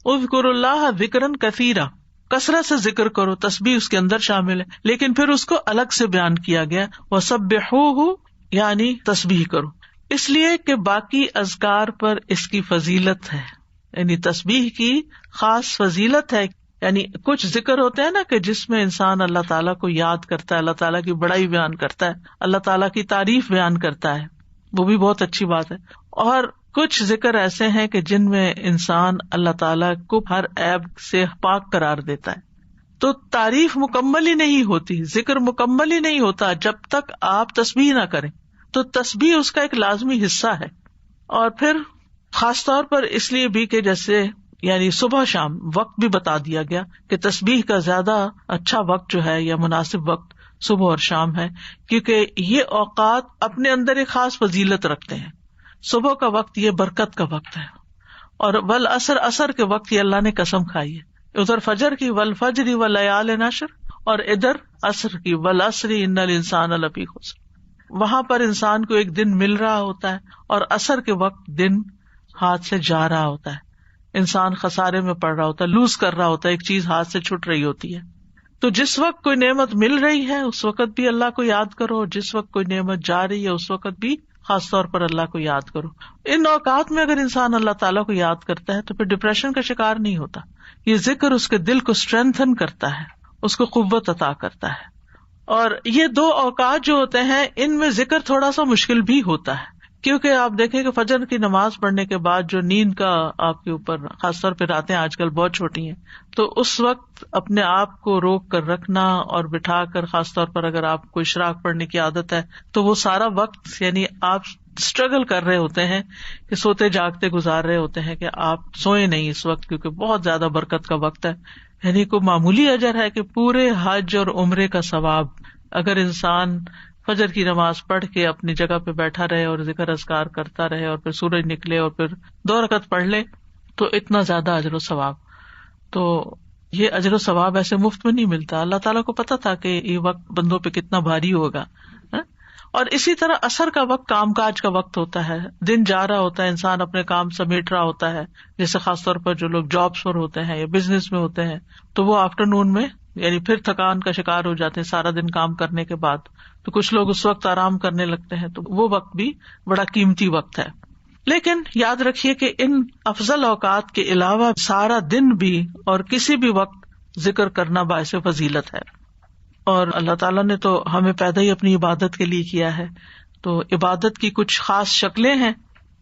اذکروا اللہ ذکرا کثیرا، کثرت سے ذکر کرو، تسبیح اس کے اندر شامل ہے، لیکن پھر اس کو الگ سے بیان کیا گیا، وسبحوہ یعنی تسبیح کرو، اس لیے کہ باقی اذکار پر اس کی فضیلت ہے، یعنی تسبیح کی خاص فضیلت ہے. یعنی کچھ ذکر ہوتے ہیں نا کہ جس میں انسان اللہ تعالیٰ کو یاد کرتا ہے، اللہ تعالیٰ کی بڑائی بیان کرتا ہے، اللہ تعالیٰ کی تعریف بیان کرتا ہے، وہ بھی بہت اچھی بات ہے. اور کچھ ذکر ایسے ہیں کہ جن میں انسان اللہ تعالیٰ کو ہر عیب سے پاک قرار دیتا ہے. تو تعریف مکمل ہی نہیں ہوتی، ذکر مکمل ہی نہیں ہوتا جب تک آپ تسبیح نہ کریں. تو تسبیح اس کا ایک لازمی حصہ ہے. اور پھر خاص طور پر اس لیے بھی کہ جیسے یعنی صبح شام وقت بھی بتا دیا گیا کہ تسبیح کا زیادہ اچھا وقت جو ہے یا مناسب وقت صبح اور شام ہے، کیونکہ یہ اوقات اپنے اندر ایک خاص فضیلت رکھتے ہیں. صبح کا وقت یہ برکت کا وقت ہے، اور والعصر عصر کے وقت یہ اللہ نے قسم کھائی ہے. ادھر فجر کی والفجر ولیال عشر، اور ادھر عصر کی والعصر ان الانسان لفی خسر. وہاں پر انسان کو ایک دن مل رہا ہوتا ہے اور عصر کے وقت دن ہاتھ سے جا رہا ہوتا ہے، انسان خسارے میں پڑ رہا ہوتا ہے، لوز کر رہا ہوتا ہے، ایک چیز ہاتھ سے چھٹ رہی ہوتی ہے. تو جس وقت کوئی نعمت مل رہی ہے اس وقت بھی اللہ کو یاد کرو، اور جس وقت کوئی نعمت جا رہی ہے اس وقت بھی خاص طور پر اللہ کو یاد کرو. ان اوقات میں اگر انسان اللہ تعالیٰ کو یاد کرتا ہے تو پھر ڈپریشن کا شکار نہیں ہوتا. یہ ذکر اس کے دل کو اسٹرینتھن کرتا ہے، اس کو قوت عطا کرتا ہے. اور یہ دو اوقات جو ہوتے ہیں ان میں ذکر تھوڑا سا مشکل بھی ہوتا ہے، کیونکہ آپ دیکھیں کہ فجر کی نماز پڑھنے کے بعد جو نیند کا آپ کے اوپر خاص طور پہ راتیں آج کل بہت چھوٹی ہیں، تو اس وقت اپنے آپ کو روک کر رکھنا اور بٹھا کر، خاص طور پر اگر آپ کو اشراق پڑھنے کی عادت ہے تو وہ سارا وقت یعنی آپ اسٹرگل کر رہے ہوتے ہیں کہ سوتے جاگتے گزار رہے ہوتے ہیں کہ آپ سوئے نہیں اس وقت، کیونکہ بہت زیادہ برکت کا وقت ہے. یعنی کوئی معمولی اجر ہے کہ پورے حج اور عمرے کا ثواب اگر انسان فجر کی نماز پڑھ کے اپنی جگہ پہ بیٹھا رہے اور ذکر اذکار کرتا رہے اور پھر سورج نکلے اور پھر 2 رکعت پڑھ لے تو اتنا زیادہ اجر و ثواب. تو یہ اجر و ثواب ایسے مفت میں نہیں ملتا. اللہ تعالیٰ کو پتا تھا کہ یہ وقت بندوں پہ کتنا بھاری ہوگا. اور اسی طرح عصر کا وقت کام کاج کا وقت ہوتا ہے، دن جا رہا ہوتا ہے، انسان اپنے کام سمیٹ رہا ہوتا ہے، جیسے خاص طور پر جو لوگ جابس پر ہوتے ہیں یا بزنس میں ہوتے ہیں تو وہ آفٹرنون میں یعنی پھر تھکان کا شکار ہو جاتے ہیں سارا دن کام کرنے کے بعد. تو کچھ لوگ اس وقت آرام کرنے لگتے ہیں، تو وہ وقت بھی بڑا قیمتی وقت ہے. لیکن یاد رکھیے کہ ان افضل اوقات کے علاوہ سارا دن بھی اور کسی بھی وقت ذکر کرنا باعث فضیلت ہے. اور اللہ تعالیٰ نے تو ہمیں پیدا ہی اپنی عبادت کے لیے کیا ہے، تو عبادت کی کچھ خاص شکلیں ہیں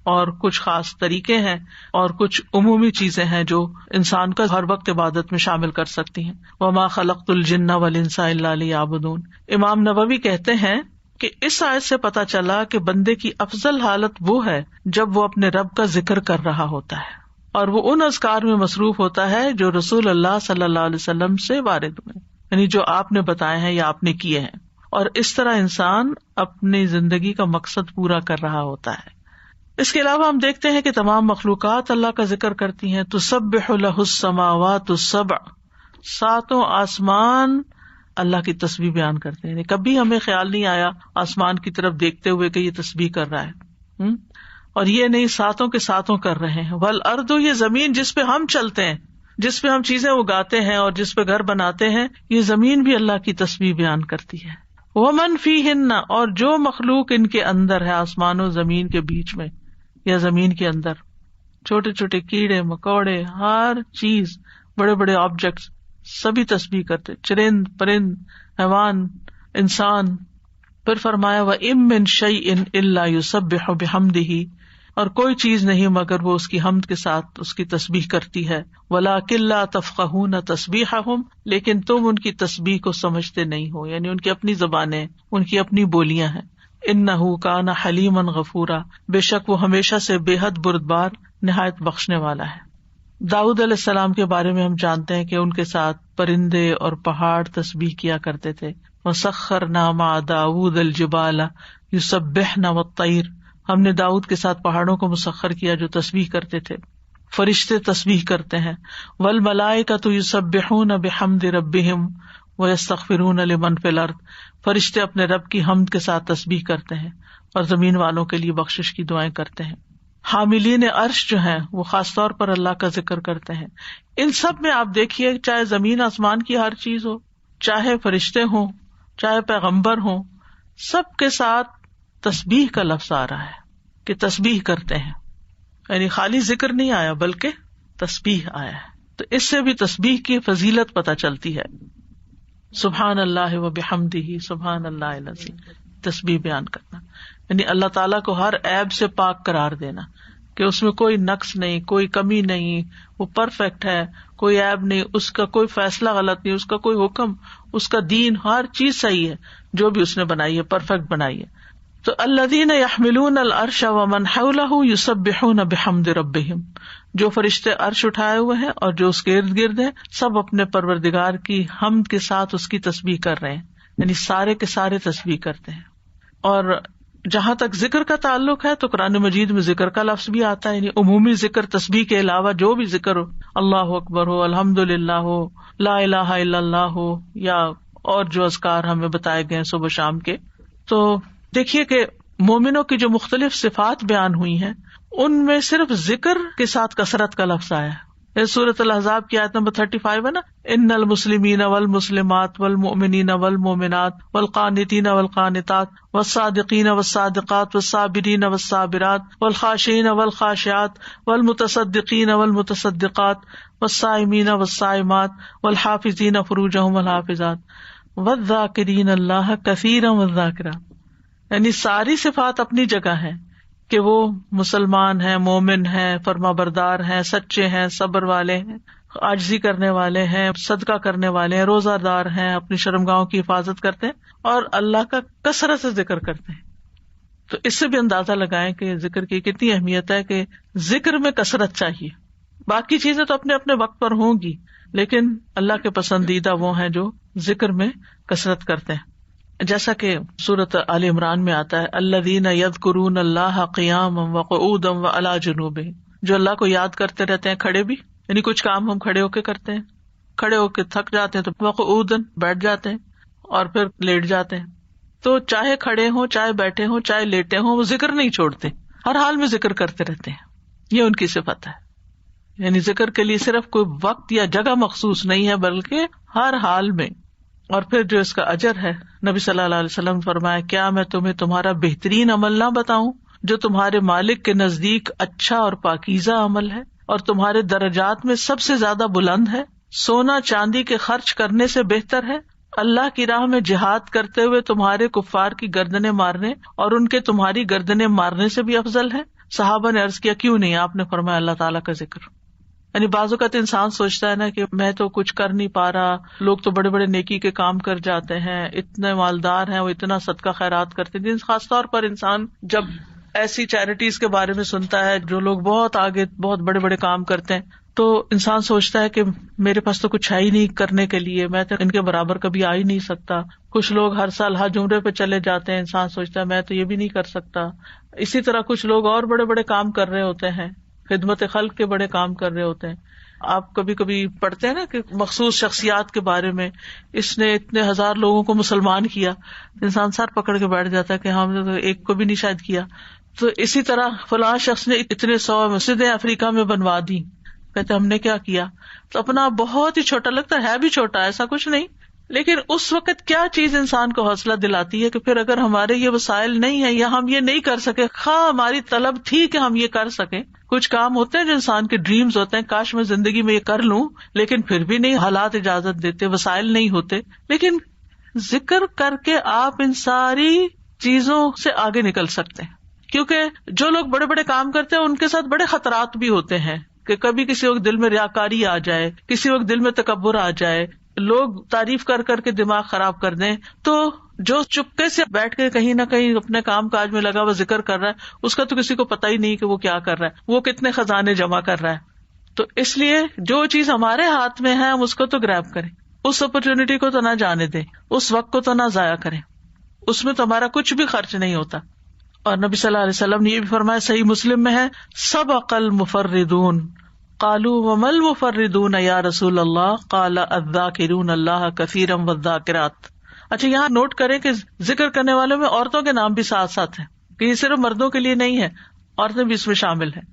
اور کچھ خاص طریقے ہیں اور کچھ عمومی چیزیں ہیں جو انسان کا ہر وقت عبادت میں شامل کر سکتی ہیں. وما خلقت الجن والانس الا لیعبدون. امام نووی کہتے ہیں کہ اس آیت سے پتہ چلا کہ بندے کی افضل حالت وہ ہے جب وہ اپنے رب کا ذکر کر رہا ہوتا ہے اور وہ ان اذکار میں مصروف ہوتا ہے جو رسول اللہ صلی اللہ علیہ وسلم سے وارد ہوئے، یعنی جو آپ نے بتائے ہیں یا آپ نے کیے ہیں. اور اس طرح انسان اپنی زندگی کا مقصد پورا کر رہا ہوتا ہے. اس کے علاوہ ہم دیکھتے ہیں کہ تمام مخلوقات اللہ کا ذکر کرتی ہیں. تسبح لہ السماوات السبع، 7 آسمان اللہ کی تسبیح بیان کرتے ہیں. کبھی ہمیں خیال نہیں آیا آسمان کی طرف دیکھتے ہوئے کہ یہ تسبیح کر رہا ہے. اور یہ نہیں 7 کے 7 کر رہے ہیں. والارض، یہ زمین جس پہ ہم چلتے ہیں، جس پہ ہم چیزیں اگاتے ہیں اور جس پہ گھر بناتے ہیں، یہ زمین بھی اللہ کی تسبیح بیان کرتی ہے. ومن فیہن، اور جو مخلوق ان کے اندر ہے، آسمان و زمین کے بیچ میں یا زمین کے اندر، چھوٹے چھوٹے کیڑے مکوڑے، ہر چیز، بڑے بڑے آبجیکٹس، سبھی تسبیح کرتے، چرند پرند، حیوان، انسان. پھر فرمایا وَإِن مِّن شَيْءٍ إِلَّا يُسَبِّحُ بِحَمْدِهِ، اور کوئی چیز نہیں مگر وہ اس کی حمد کے ساتھ اس کی تسبیح کرتی ہے. وَلَٰكِن لَّا تَفْقَهُونَ تَسْبِيحَهُمْ، لیکن تم ان کی تسبیح کو سمجھتے نہیں ہو، یعنی ان کی اپنی زبانیں، ان کی اپنی بولیاں ہیں. إِنَّهُ كَانَ حَلِيمًا غَفُورًا، بے شک وہ ہمیشہ سے بے حد بردبار، نہایت بخشنے والا ہے. داؤد علیہ السلام کے بارے میں ہم جانتے ہیں کہ ان کے ساتھ پرندے اور پہاڑ تسبیح کیا کرتے تھے. وَسَخَّرْنَا مَعَ دَاوُودَ الْجِبَالَ يُسَبِّحْنَ وَالطَّيْرَ، ہم نے داؤد کے ساتھ پہاڑوں کو مسخر کیا جو تسبیح کرتے تھے. فرشتے تسبیح کرتے ہیں. وَالْمَلَائِكَةُ يُسَبِّحُونَ بِحَمْدِ رَبِّهِمْ وَيَسْتَغْفِرُونَ لِمَنْ فِي الْأَرْضِ، فرشتے اپنے رب کی حمد کے ساتھ تسبیح کرتے ہیں اور زمین والوں کے لیے بخشش کی دعائیں کرتے ہیں. حاملین عرش جو ہیں وہ خاص طور پر اللہ کا ذکر کرتے ہیں. ان سب میں آپ دیکھیے، چاہے زمین آسمان کی ہر چیز ہو، چاہے فرشتے ہوں، چاہے پیغمبر ہوں، سب کے ساتھ تسبیح کا لفظ آ رہا ہے کہ تسبیح کرتے ہیں. یعنی خالی ذکر نہیں آیا بلکہ تسبیح آیا ہے. تو اس سے بھی تسبیح کی فضیلت پتہ چلتی ہے. سبحان اللہ و بحمدہ سبحان اللہ العظیم، تسبیح بیان کرنا یعنی اللہ تعالیٰ کو ہر عیب سے پاک قرار دینا کہ اس میں کوئی نقص نہیں، کوئی کمی نہیں، وہ پرفیکٹ ہے، کوئی عیب نہیں، اس کا کوئی فیصلہ غلط نہیں، اس کا کوئی حکم، اس کا دین، ہر چیز صحیح ہے جو بھی اس نے بنائی ہے، پرفیکٹ بنائی ہے. تو الذین یحملون العرش ومن حولہ یسبحون بحمد ربہم، جو فرشتے عرش اٹھائے ہوئے ہیں اور جو اس کے ارد گرد ہیں سب اپنے پروردگار کی حمد کے ساتھ اس کی تسبیح کر رہے ہیں. یعنی سارے کے سارے تسبیح کرتے ہیں. اور جہاں تک ذکر کا تعلق ہے تو قرآن مجید میں ذکر کا لفظ بھی آتا ہے. یعنی عمومی ذکر، تسبیح کے علاوہ جو بھی ذکر ہو، اللہ اکبر ہو، الحمدللہ ہو، لا الہ الا اللہ ہو، یا اور جو اذکار ہمیں بتائے گئے صبح شام کے. تو دیکھیے کہ مومنوں کی جو مختلف صفات بیان ہوئی ہیں ان میں صرف ذکر کے ساتھ کثرت کا لفظ آیا ہے. سورۃ الاحزاب کی آیت نمبر 35 ہے نا، ان المسلمین والمسلمات والمؤمنین والمؤمنات والقانتین والقانتات والصادقین والصادقات والصابرین والصابرات والخاشعین والخاشعات والمتصدقین والمتصدقات والصائمین والصائمات والحافظین فروجہم والحافظات والذاکرین اللہ کثیرا والذاکرات. یعنی ساری صفات اپنی جگہ ہیں کہ وہ مسلمان ہیں، مومن ہیں، فرما بردار ہیں، سچے ہیں، صبر والے ہیں، عاجزی کرنے والے ہیں، صدقہ کرنے والے ہیں، روزہ دار ہیں، اپنی شرمگاہوں کی حفاظت کرتے ہیں اور اللہ کا کثرت سے ذکر کرتے ہیں. تو اس سے بھی اندازہ لگائیں کہ ذکر کی کتنی اہمیت ہے کہ ذکر میں کثرت چاہیے. باقی چیزیں تو اپنے اپنے وقت پر ہوں گی، لیکن اللہ کے پسندیدہ وہ ہیں جو ذکر میں کثرت کرتے ہیں. جیسا کہ سورۃ آل عمران میں آتا ہے، الذین یذکرون اللہ قیاما وقعودا وعلی جنوبہم، جو اللہ کو یاد کرتے رہتے ہیں کھڑے بھی، یعنی کچھ کام ہم کھڑے ہو کے کرتے ہیں، کھڑے ہو کے تھک جاتے ہیں تو وقعودا بیٹھ جاتے ہیں اور پھر لیٹ جاتے ہیں. تو چاہے کھڑے ہوں، چاہے بیٹھے ہوں، چاہے لیٹے ہوں، وہ ذکر نہیں چھوڑتے، ہر حال میں ذکر کرتے رہتے ہیں. یہ ان کی صفت ہے. یعنی ذکر کے لیے صرف کوئی وقت یا جگہ مخصوص نہیں ہے بلکہ ہر حال میں. اور پھر جو اس کا اجر ہے، نبی صلی اللہ علیہ وسلم نے فرمایا، کیا میں تمہیں تمہارا بہترین عمل نہ بتاؤں جو تمہارے مالک کے نزدیک اچھا اور پاکیزہ عمل ہے اور تمہارے درجات میں سب سے زیادہ بلند ہے؟ سونا چاندی کے خرچ کرنے سے بہتر ہے، اللہ کی راہ میں جہاد کرتے ہوئے تمہارے کفار کی گردنیں مارنے اور ان کے تمہاری گردنیں مارنے سے بھی افضل ہے. صحابہ نے عرض کیا، کیوں نہیں؟ آپ نے فرمایا، اللہ تعالیٰ کا ذکر. یعنی بعض اوقات انسان سوچتا ہے نا کہ میں تو کچھ کر نہیں پا رہا، لوگ تو بڑے بڑے نیکی کے کام کر جاتے ہیں، اتنے مالدار ہیں، وہ اتنا صدقہ خیرات کرتے ہیں. خاص طور پر انسان جب ایسی چیریٹیز کے بارے میں سنتا ہے جو لوگ بہت آگے بہت بڑے بڑے کام کرتے ہیں تو انسان سوچتا ہے کہ میرے پاس تو کچھ ہے ہی نہیں کرنے کے لیے، میں تو ان کے برابر کبھی آ ہی نہیں سکتا. کچھ لوگ ہر سال حج عمرے پہ چلے جاتے ہیں، انسان سوچتا ہے میں تو یہ بھی نہیں کر سکتا. اسی طرح کچھ لوگ اور بڑے بڑے کام کر رہے ہوتے ہیں، خدمت خلق کے بڑے کام کر رہے ہوتے ہیں. آپ کبھی کبھی پڑھتے ہیں نا کہ مخصوص شخصیات کے بارے میں، اس نے اتنے ہزار لوگوں کو مسلمان کیا، انسان سر پکڑ کے بیٹھ جاتا ہے کہ ہم نے تو ایک کو بھی نہیں شاید کیا. تو اسی طرح فلاں شخص نے اتنے 100 مسجدیں افریقہ میں بنوا دی، کہتے ہم نے کیا کیا؟ تو اپنا بہت ہی چھوٹا لگتا ہے بھی چھوٹا، ایسا کچھ نہیں. لیکن اس وقت کیا چیز انسان کو حوصلہ دلاتی ہے کہ پھر اگر ہمارے یہ وسائل نہیں ہیں یا ہم یہ نہیں کر سکے، خواہ ہماری طلب تھی کہ ہم یہ کر سکیں. کچھ کام ہوتے ہیں جو انسان کے ڈریمز ہوتے ہیں، کاش میں زندگی میں یہ کر لوں، لیکن پھر بھی نہیں، حالات اجازت دیتے، وسائل نہیں ہوتے. لیکن ذکر کر کے آپ ان ساری چیزوں سے آگے نکل سکتے ہیں، کیونکہ جو لوگ بڑے بڑے کام کرتے ہیں ان کے ساتھ بڑے خطرات بھی ہوتے ہیں کہ کبھی کسی وقت دل میں ریاکاری آ جائے، کسی وقت دل میں تکبر آ جائے، لوگ تعریف کر کر کے دماغ خراب کر دیں. تو جو چپکے سے بیٹھ کے کہیں نہ کہیں اپنے کام کاج میں لگا ہوا ذکر کر رہا ہے، اس کا تو کسی کو پتہ ہی نہیں کہ وہ کیا کر رہا ہے، وہ کتنے خزانے جمع کر رہا ہے. تو اس لیے جو چیز ہمارے ہاتھ میں ہے ہم اس کو تو گریب کریں، اس اپرچونٹی کو تو نہ جانے دیں، اس وقت کو تو نہ ضائع کریں، اس میں تو ہمارا کچھ بھی خرچ نہیں ہوتا. اور نبی صلی اللہ علیہ وسلم نے یہ بھی فرمایا، صحیح مسلم میں ہے، سبق المفردون قالوا وما المفردون یا رسول اللہ قال الذاکرون اللہ کثیرا والذاکرات. اچھا یہاں نوٹ کریں کہ ذکر کرنے والوں میں عورتوں کے نام بھی ساتھ ساتھ ہیں، کہ یہ صرف مردوں کے لیے نہیں ہے. عورتیں بھی اس میں شامل ہیں.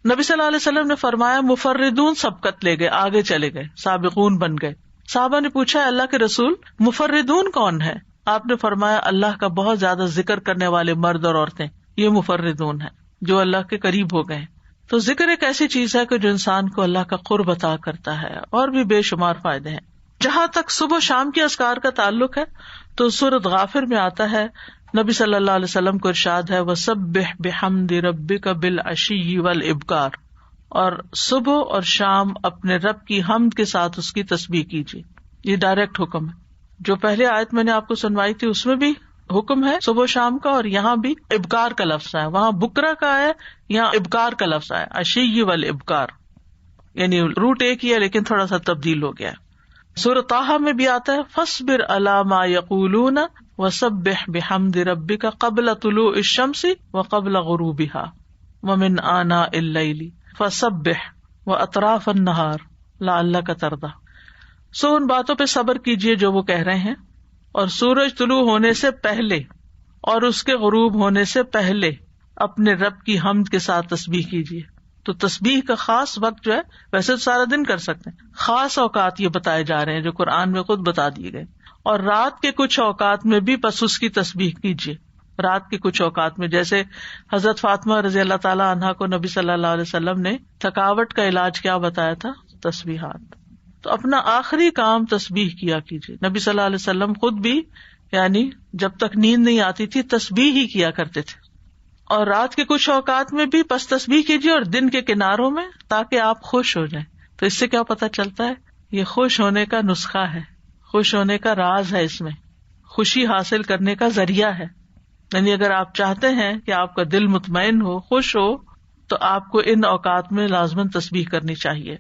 نبی صلی اللہ علیہ وسلم نے فرمایا مفردون سبقت لے گئے، آگے چلے گئے، سابقون بن گئے. صحابہ نے پوچھا اللہ کے رسول مفردون کون ہے؟ آپ نے فرمایا اللہ کا بہت زیادہ ذکر کرنے والے مرد اور عورتیں، یہ مفردون ہیں جو اللہ کے قریب ہو گئے. تو ذکر ایک ایسی چیز ہے کہ جو انسان کو اللہ کا قرب عطا کرتا ہے، اور بھی بے شمار فائدے ہیں. جہاں تک صبح شام کے اذکار کا تعلق ہے تو سورۃ غافر میں آتا ہے نبی صلی اللہ علیہ وسلم کو ارشاد ہے وَسَبِّحْ بِحَمْدِ رَبِّكَ بِالْعَشِيِّ وَالْإِبْكَارِ، اور صبح اور شام اپنے رب کی حمد کے ساتھ اس کی تسبیح کیجیے. یہ ڈائریکٹ حکم ہے. جو پہلے آیت میں نے آپ کو سنوائی تھی اس میں بھی حکم ہے صبح و شام کا، اور یہاں بھی ابکار کا لفظ ہے. وہاں بکرا کا ہے، یہاں ابکار کا لفظ ہے. عشی والابکار، یعنی روٹ ایک ہی ہے لیکن تھوڑا سا تبدیل ہو گیا ہے. سورۃ طٰہٰ میں بھی آتا ہے فاصبر علی ما یقولون وسبح بحمد ربک قبل طلوع الشمس وقبل غروبها ومن آناء اللیل فسبح واطراف النہار لعلک ترضی. سو ان باتوں پہ صبر کیجیے جو وہ کہہ رہے ہیں، اور سورج طلوع ہونے سے پہلے اور اس کے غروب ہونے سے پہلے اپنے رب کی حمد کے ساتھ تسبیح کیجیے. تو تسبیح کا خاص وقت جو ہے، ویسے تو سارا دن کر سکتے ہیں، خاص اوقات یہ بتائے جا رہے ہیں جو قرآن میں خود بتا دیے گئے. اور رات کے کچھ اوقات میں بھی بس اس کی تسبیح کیجیے. رات کے کچھ اوقات میں، جیسے حضرت فاطمہ رضی اللہ تعالیٰ عنہا کو نبی صلی اللہ علیہ وسلم نے تھکاوٹ کا علاج کیا بتایا تھا؟ تسبیحات. تو اپنا آخری کام تسبیح کیا کیجیے. نبی صلی اللہ علیہ وسلم خود بھی یعنی جب تک نیند نہیں آتی تھی تسبیح ہی کیا کرتے تھے. اور رات کے کچھ اوقات میں بھی بس تسبیح کیجیے، اور دن کے کناروں میں، تاکہ آپ خوش ہو جائیں. تو اس سے کیا پتہ چلتا ہے؟ یہ خوش ہونے کا نسخہ ہے، خوش ہونے کا راز ہے، اس میں خوشی حاصل کرنے کا ذریعہ ہے. یعنی اگر آپ چاہتے ہیں کہ آپ کا دل مطمئن ہو، خوش ہو، تو آپ کو ان اوقات میں لازماً تسبیح کرنی چاہیے.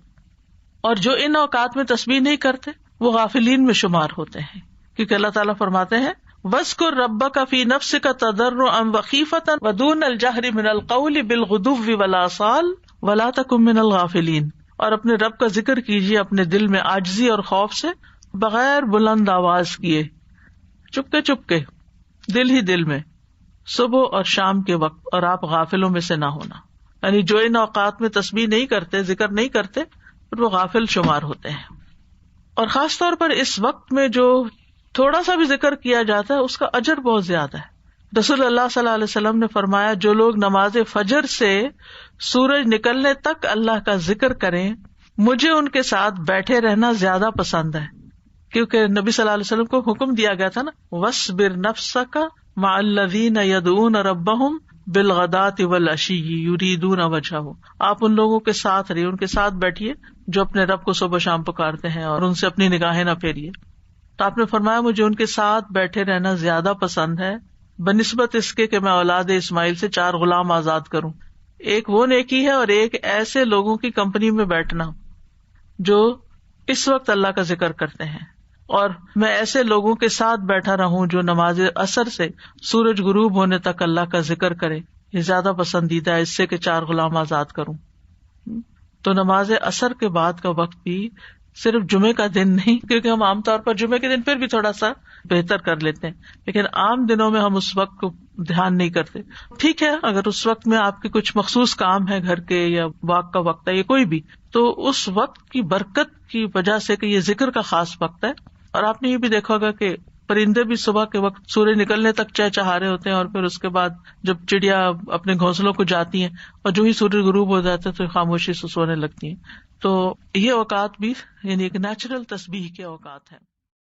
اور جو ان اوقات میں تسبیح نہیں کرتے وہ غافلین میں شمار ہوتے ہیں، کیونکہ اللہ تعالیٰ فرماتے ہیں وَاذْكُر رَبَّكَ فِي نَفْسِكَ تَضَرُّعًا وَخِيفَةً وَدُونَ الْجَهْرِ مِنَ الْقَوْلِ بِالْغُدُوِّ وَالْآصَالِ وَلَا تَكُن مِنَ الْغَافِلِينَ. اور اپنے رب کا ذکر کیجیے اپنے دل میں عاجزی اور خوف سے، بغیر بلند آواز کیے، چپکے چپکے، دل ہی دل میں، صبح اور شام کے وقت، اور آپ غافلوں میں سے نہ ہونا. یعنی جو ان اوقات میں تسبیح نہیں کرتے، ذکر نہیں کرتے، پھر وہ غافل شمار ہوتے ہیں. اور خاص طور پر اس وقت میں جو تھوڑا سا بھی ذکر کیا جاتا ہے اس کا اجر بہت زیادہ ہے. رسول اللہ صلی اللہ علیہ وسلم نے فرمایا جو لوگ نماز فجر سے سورج نکلنے تک اللہ کا ذکر کریں، مجھے ان کے ساتھ بیٹھے رہنا زیادہ پسند ہے. کیونکہ نبی صلی اللہ علیہ وسلم کو حکم دیا گیا تھا نا وَاصْبِرْ نَفْسَكَ مَعَ الَّذِينَ يَدْعُونَ رَبَّهُمْ بِالْغَدَاةِ وَالْعَشِيِّ يُرِيدُونَ وَجْهَهُ. آپ ان لوگوں کے ساتھ رہیے، ان کے ساتھ بیٹھیے جو اپنے رب کو صبح شام پکارتے ہیں، اور ان سے اپنی نگاہیں نہ پھیریے. تو آپ نے فرمایا مجھے ان کے ساتھ بیٹھے رہنا زیادہ پسند ہے بنسبت اس کے کہ میں اولاد اسماعیل سے 4 غلام آزاد کروں. ایک وہ نیکی ہے، اور ایک ایسے لوگوں کی کمپنی میں بیٹھنا جو اس وقت اللہ کا ذکر کرتے ہیں، اور میں ایسے لوگوں کے ساتھ بیٹھا رہوں جو نماز عصر سے سورج غروب ہونے تک اللہ کا ذکر کرے. یہ زیادہ پسندیدہ ہے اس سے کہ 4 غلام آزاد کروں. تو نماز عصر کے بعد کا وقت بھی صرف جمعے کا دن نہیں، کیونکہ ہم عام طور پر جمعے کے دن پھر بھی تھوڑا سا بہتر کر لیتے ہیں، لیکن عام دنوں میں ہم اس وقت کو دھیان نہیں کرتے. ٹھیک ہے، اگر اس وقت میں آپ کے کچھ مخصوص کام ہے گھر کے، یا واک کا وقت ہے، یا کوئی بھی، تو اس وقت کی برکت کی وجہ سے کہ یہ ذکر کا خاص وقت ہے. اور آپ نے یہ بھی دیکھا ہوگا کہ پرندے بھی صبح کے وقت سورج نکلنے تک چہچہا رہے ہوتے ہیں، اور پھر اس کے بعد جب چڑیا اپنے گھونسلوں کو جاتی ہیں اور جو ہی سورج غروب ہو جاتا ہے تو خاموشی سے سونے لگتی ہیں. تو یہ اوقات بھی یعنی ایک نیچرل تسبیح کے اوقات ہیں.